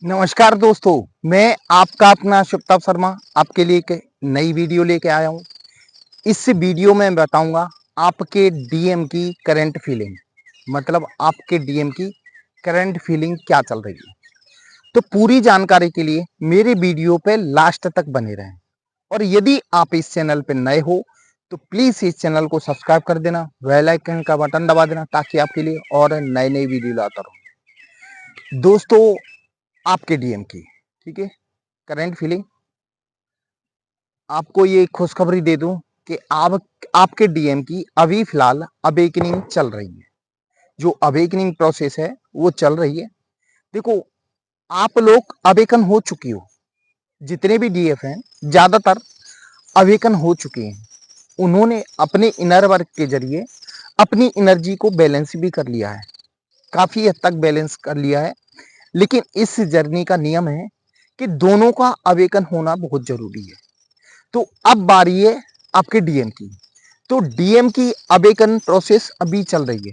नमस्कार दोस्तों, मैं आपका अपना शुभताप शर्मा आपके लिए एक नई वीडियो लेके आया हूँ। इस वीडियो में बताऊंगा आपके डीएम की करंट फीलिंग, मतलब आपके डीएम की करंट फीलिंग क्या चल रही है। तो पूरी जानकारी के लिए मेरे वीडियो पे लास्ट तक बने रहें। और यदि आप इस चैनल पे नए हो तो प्लीज इस चैनल को सब्सक्राइब कर देना, बेल आइकन का बटन दबा देना ताकि आपके लिए और नए नए वीडियो लाता रहूं। दोस्तों, आपके डीएम की ठीक है करंट फीलिंग, आपको ये खुशखबरी दे दूं कि आपके डीएम की अभी फिलहाल अवेकनिंग चल रही है। जो अवेकनिंग प्रोसेस है वो चल रही है। देखो, आप लोग अवेकन हो चुकी हो, जितने भी डीएफ हैं ज्यादातर अवेकन हो चुके हैं। उन्होंने अपने इनर वर्क के जरिए अपनी एनर्जी को बैलेंस भी कर लिया है, काफी हद तक बैलेंस कर लिया है। लेकिन इस जर्नी का नियम है कि दोनों का अवेकन होना बहुत जरूरी है। तो अब बारी है आपके डीएम की। तो डीएम की अवेकन प्रोसेस अभी चल रही है।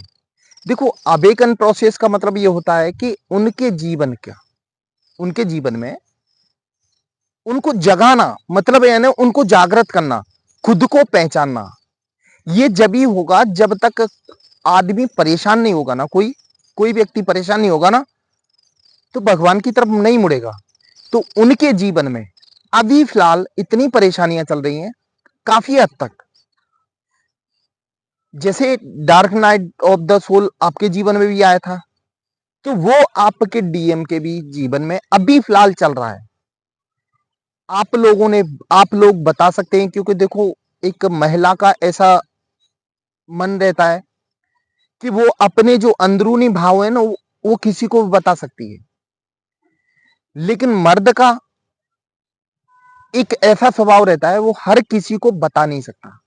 देखो, अवेकन प्रोसेस का मतलब ये होता है कि उनके जीवन में उनको जगाना, मतलब यानी उनको जागृत करना, खुद को पहचानना। ये जब ही होगा जब तक आदमी परेशान नहीं होगा ना, कोई व्यक्ति परेशान नहीं होगा ना, तो भगवान की तरफ नहीं मुड़ेगा। तो उनके जीवन में अभी फिलहाल इतनी परेशानियां चल रही हैं, काफी हद तक। जैसे dark night of the soul आपके जीवन में भी आया था, तो वो आपके डीएम के भी जीवन में अभी फिलहाल चल रहा है। आप लोग बता सकते हैं, क्योंकि देखो, एक महिला का ऐसा मन रहता है कि वो अपने जो अंदरूनी भाव है ना, वो किसी को भी बता सकती है। लेकिन मर्द का एक ऐसा स्वभाव रहता है, वो हर किसी को बता नहीं सकता।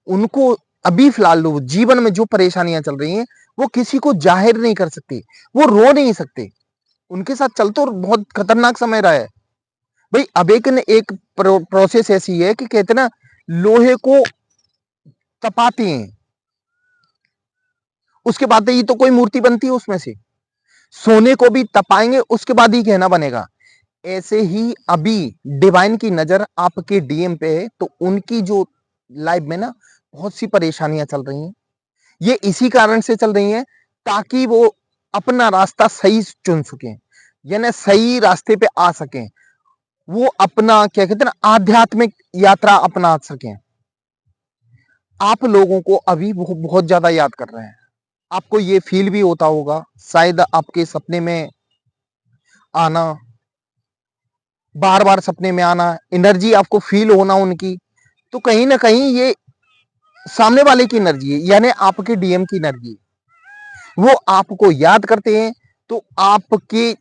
उनको अभी फिलहाल जीवन में जो परेशानियां चल रही हैं, वो किसी को जाहिर नहीं कर सकते, वो रो नहीं सकते। उनके साथ चल तो बहुत खतरनाक समय रहा है भाई। अवेकन एक प्रोसेस ऐसी है कि कहते ना, लोहे को तपाती हैं, उसके बाद ही तो कोई मूर्ति बनती है उसमें से। सोने को भी तपाएंगे, उसके बाद ही गहना बनेगा। ऐसे ही अभी डिवाइन की नजर आपके डीएम पे है, तो उनकी जो लाइफ में ना बहुत सी परेशानियां चल रही हैं। ये इसी कारण से चल रही हैं ताकि वो अपना रास्ता सही चुन सकें, यानी सही रास्ते पे आ सकें। वो अपना क्या कहते हैं ना, आध्यात्मिक यात्रा अपना सकें। आप लोगों को अभी वो बहुत ज्यादा याद कर रहे हैं। आपको ये फील भी होता होगा, शायद आपके सपने में आना, बार बार सपने में आना, एनर्जी आपको फील होना उनकी। तो कहीं ना कहीं ये सामने वाले की एनर्जी है, यानी आपके डीएम की एनर्जी। वो आपको याद करते हैं, तो आपके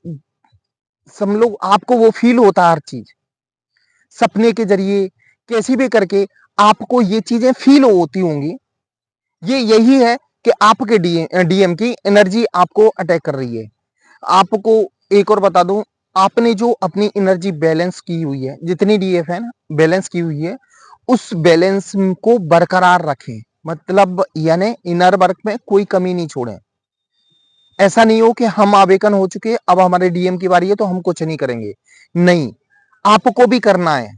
समझ लो आपको वो फील होता है हर चीज सपने के जरिए, कैसी भी करके आपको ये चीजें फील होती होंगी। ये यही है कि आपके डीएम की एनर्जी आपको अटैक कर रही है। आपको एक और बता दूं, आपने जो अपनी एनर्जी बैलेंस की हुई है, जितनी डीएफ है ना बैलेंस की हुई है, उस बैलेंस को बरकरार रखें। मतलब यानी इनर वर्क में कोई कमी नहीं छोड़ें। ऐसा नहीं हो कि हम आवेदन हो चुके हैं, अब हमारे डीएम की बारी है तो हम कुछ नहीं करेंगे। नहीं, आपको भी करना है।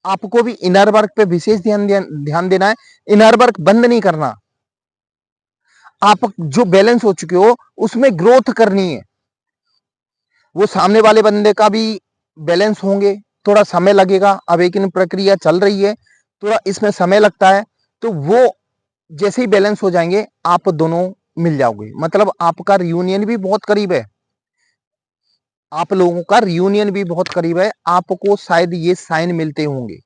आपको भी इनर वर्क पे विशेष ध्यान देना है। इनर वर्क बंद नहीं करना। आप जो बैलेंस हो चुके हो उसमें ग्रोथ करनी है। वो सामने वाले बंदे का भी बैलेंस होंगे, थोड़ा समय लगेगा। अवेकन प्रक्रिया चल रही है, थोड़ा इसमें समय लगता है। तो वो जैसे ही बैलेंस हो जाएंगे, आप दोनों मिल जाओगे। मतलब आपका रियूनियन भी बहुत करीब है। आप लोगों का रियूनियन भी बहुत करीब है। आपको शायद ये साइन मिलते होंगे,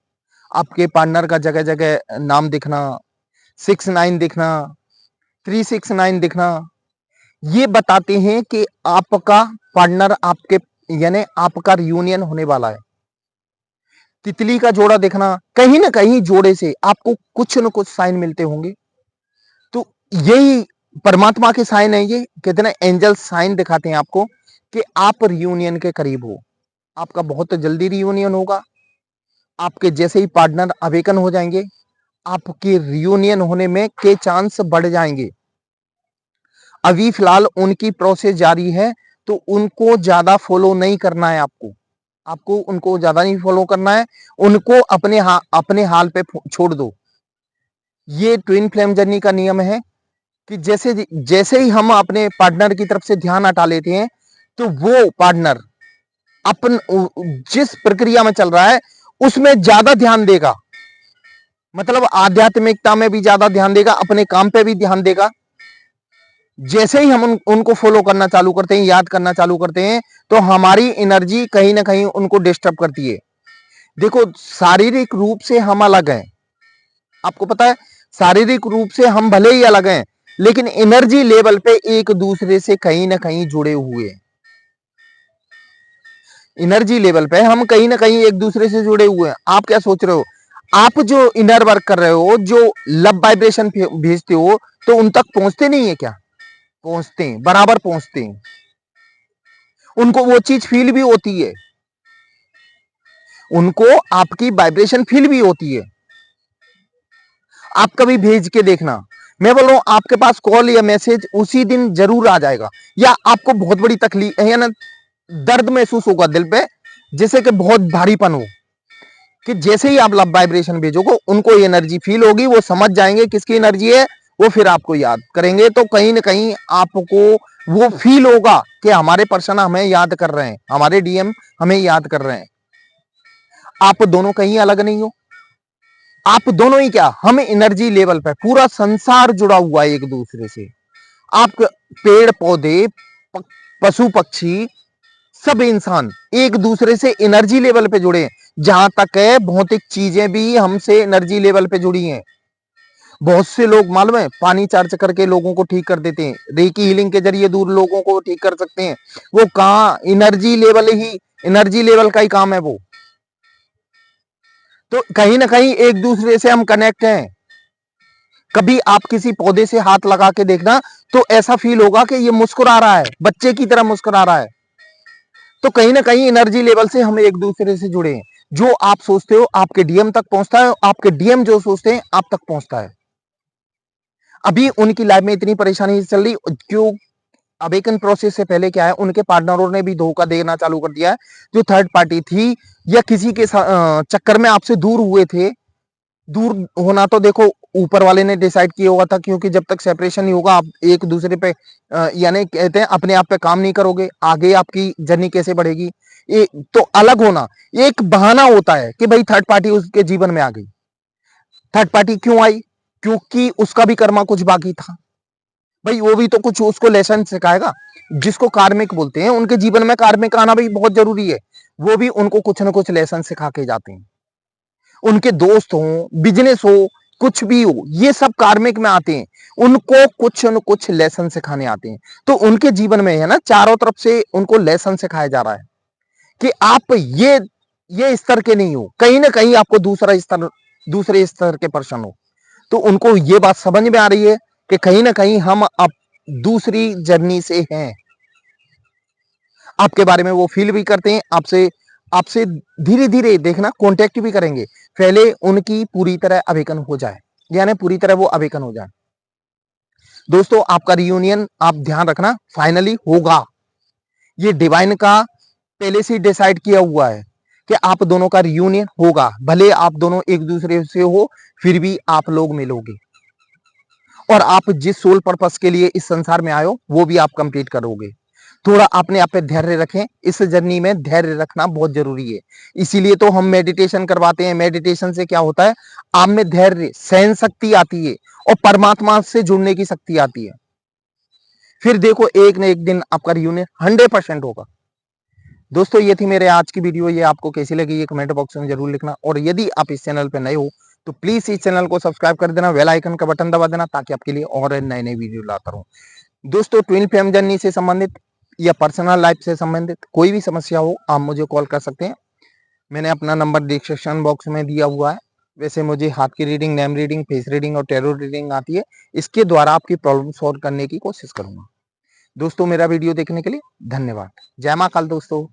आपके पार्टनर का जगह जगह नाम दिखना, 69 दिखना, 369 दिखना। ये बताते हैं कि आपका पार्टनर आपके यानी आपका रियूनियन होने वाला है। तितली का जोड़ा देखना, कहीं ना कहीं जोड़े से आपको कुछ न कुछ साइन मिलते होंगे। तो यही परमात्मा के साइन है। ये कितने एंजल साइन दिखाते हैं आपको कि आप रियूनियन के करीब हो। आपका बहुत जल्दी रियूनियन होगा। आपके जैसे ही पार्टनर अवेकन हो जाएंगे, आपके रियूनियन होने में के चांस बढ़ जाएंगे। अभी फिलहाल उनकी प्रोसेस जारी है, तो उनको ज्यादा फॉलो नहीं करना है आपको। आपको उनको ज्यादा नहीं फॉलो करना है, उनको अपने हाल पे छोड़ दो। ये ट्विन फ्लेम जर्नी का नियम है कि जैसे जैसे ही हम अपने पार्टनर की तरफ से ध्यान हटा लेते हैं, तो वो पार्टनर अपन जिस प्रक्रिया में चल रहा है उसमें ज्यादा ध्यान देगा। मतलब आध्यात्मिकता में भी ज्यादा ध्यान देगा, अपने काम पे भी ध्यान देगा। जैसे ही हम उनको फॉलो करना चालू करते हैं, याद करना चालू करते हैं, तो हमारी एनर्जी कहीं ना कहीं उनको डिस्टर्ब करती है। देखो, शारीरिक रूप से हम अलग हैं, आपको पता है, शारीरिक रूप से हम भले ही अलग हैं, लेकिन एनर्जी लेवल पे एक दूसरे से कहीं ना कहीं जुड़े हुए हैं। एनर्जी लेवल पे हम कहीं ना कहीं एक दूसरे से जुड़े हुए हैं। आप क्या सोच रहे हो? आप जो इनर वर्क कर रहे हो, जो लव वाइब्रेशन भेजते हो, तो उन तक पहुंचते नहीं है क्या? पहुंचते हैं, बराबर पहुंचते हैं। उनको वो चीज फील भी होती है, उनको आपकी वाइब्रेशन फील भी होती है। आप कभी भेज के देखना, मैं बोल रहा हूं आपके पास कॉल या मैसेज उसी दिन जरूर आ जाएगा, या आपको बहुत बड़ी तकलीफ है ना, दर्द महसूस होगा दिल पे, जैसे कि बहुत भारीपन हो, कि जैसे ही आप लव वाइब्रेशन भेजोगे उनको एनर्जी फील होगी, वो समझ जाएंगे किसकी एनर्जी है, वो फिर आपको याद करेंगे। तो कहीं ना कहीं आपको वो फील होगा कि हमारे पर्सन हमें याद कर रहे हैं, हमारे डीएम हमें याद कर रहे हैं। आप दोनों कहीं अलग नहीं हो, आप दोनों ही क्या, हम एनर्जी लेवल पे पूरा संसार जुड़ा हुआ है एक दूसरे से। आप पेड़ पौधे, पशु पक्षी, सब इंसान एक दूसरे से एनर्जी लेवल पे जुड़े हैं। जहां तक है भौतिक चीजें भी हमसे एनर्जी लेवल पे जुड़ी हैं। बहुत से लोग मालूम है पानी चार्ज करके लोगों को ठीक कर देते हैं, रेकी हीलिंग के जरिए दूर लोगों को ठीक कर सकते हैं। वो कहाँ, एनर्जी लेवल का ही काम है वो। तो कहीं ना कहीं एक दूसरे से हम कनेक्ट हैं। कभी आप किसी पौधे से हाथ लगा के देखना, तो ऐसा फील होगा कि ये मुस्कुरा रहा है, बच्चे की तरह मुस्कुरा रहा है। तो कहीं ना कहीं एनर्जी लेवल से हम एक दूसरे से जुड़े हैं। जो आप सोचते हो आपके डीएम तक पहुंचता है, आपके डीएम जो सोचते हैं आप तक पहुंचता है। अभी उनकी लाइफ में इतनी परेशानी चल रही क्यों? अवेकन प्रोसेस से पहले क्या है, उनके पार्टनरों ने भी धोखा देना चालू कर दिया है। जो थर्ड पार्टी थी या किसी के चक्कर में आपसे दूर हुए थे। दूर होना तो देखो ऊपर वाले ने डिसाइड किया हुआ था, क्योंकि जब तक सेपरेशन नहीं होगा आप एक दूसरे पे यानी कहते हैं अपने आप पे काम नहीं करोगे, आगे आपकी जर्नी कैसे बढ़ेगी? तो अलग होना एक बहाना होता है कि भाई थर्ड पार्टी उसके जीवन में आ गई। थर्ड पार्टी क्यों आई? क्योंकि उसका भी कर्मा कुछ बाकी था भाई, वो भी तो कुछ उसको लेसन सिखाएगा। जिसको कार्मिक बोलते हैं, उनके जीवन में कार्मिक आना भी बहुत जरूरी है। वो भी उनको कुछ ना कुछ लेसन सिखा के जाते हैं। उनके दोस्त हो, बिजनेस हो, कुछ भी हो, ये सब कार्मिक में आते हैं। उनको कुछ न कुछ लेसन सिखाने आते हैं। तो उनके जीवन में है ना, चारों तरफ से उनको लेसन सिखाया जा रहा है कि आप ये स्तर के नहीं हो, कहीं ना कहीं आपको दूसरे स्तर के पर्सन हो। तो उनको ये बात समझ में आ रही है कि कहीं ना कहीं हम अब दूसरी जर्नी से हैं। आपके बारे में वो फील भी करते हैं, आपसे आपसे धीरे धीरे देखना कांटेक्ट भी करेंगे। पहले उनकी पूरी तरह अवेकन हो जाए, यानी पूरी तरह वो अवेकन हो जाए। दोस्तों, आपका रियूनियन आप ध्यान रखना फाइनली होगा। ये डिवाइन का पहले से डिसाइड किया हुआ है कि आप दोनों का रियूनियन होगा। भले आप दोनों एक दूसरे से हो, फिर भी आप लोग मिलोगे और आप जिस सोल पर्पस के लिए इस संसार में आए हो वो भी आप कंप्लीट करोगे। थोड़ा अपने आप पे धैर्य रखें, इस जर्नी में धैर्य रखना बहुत जरूरी है। इसीलिए तो हम मेडिटेशन करवाते हैं। मेडिटेशन से क्या होता है, आप में धैर्य, सहन शक्ति आती है और परमात्मा से जुड़ने की शक्ति आती है। फिर देखो एक न एक दिन आपका रियूनियन 100% होगा। दोस्तों, ये थी मेरे आज की वीडियो। ये आपको कैसी लगी ये कमेंट बॉक्स में जरूर लिखना, और यदि आप इस चैनल पे नए हो तो प्लीज इस चैनल को सब्सक्राइब कर देना, बेल आइकन का बटन दबा देना, ताकि आपके लिए और नए नए वीडियो लाता रहूं। दोस्तों, ट्विन फ्लेम जर्नी से संबंधित या पर्सनल लाइफ से संबंधित कोई भी समस्या हो, आप मुझे कॉल कर सकते हैं। मैंने अपना नंबर डिस्क्रिप्शन बॉक्स में दिया हुआ है। वैसे मुझे हाथ की reading, name reading, face reading और टैरो रीडिंग आती है। इसके द्वारा आपकी प्रॉब्लम सॉल्व करने की कोशिश करूंगा। दोस्तों, मेरा वीडियो देखने के लिए धन्यवाद। जय मां काल दोस्तों।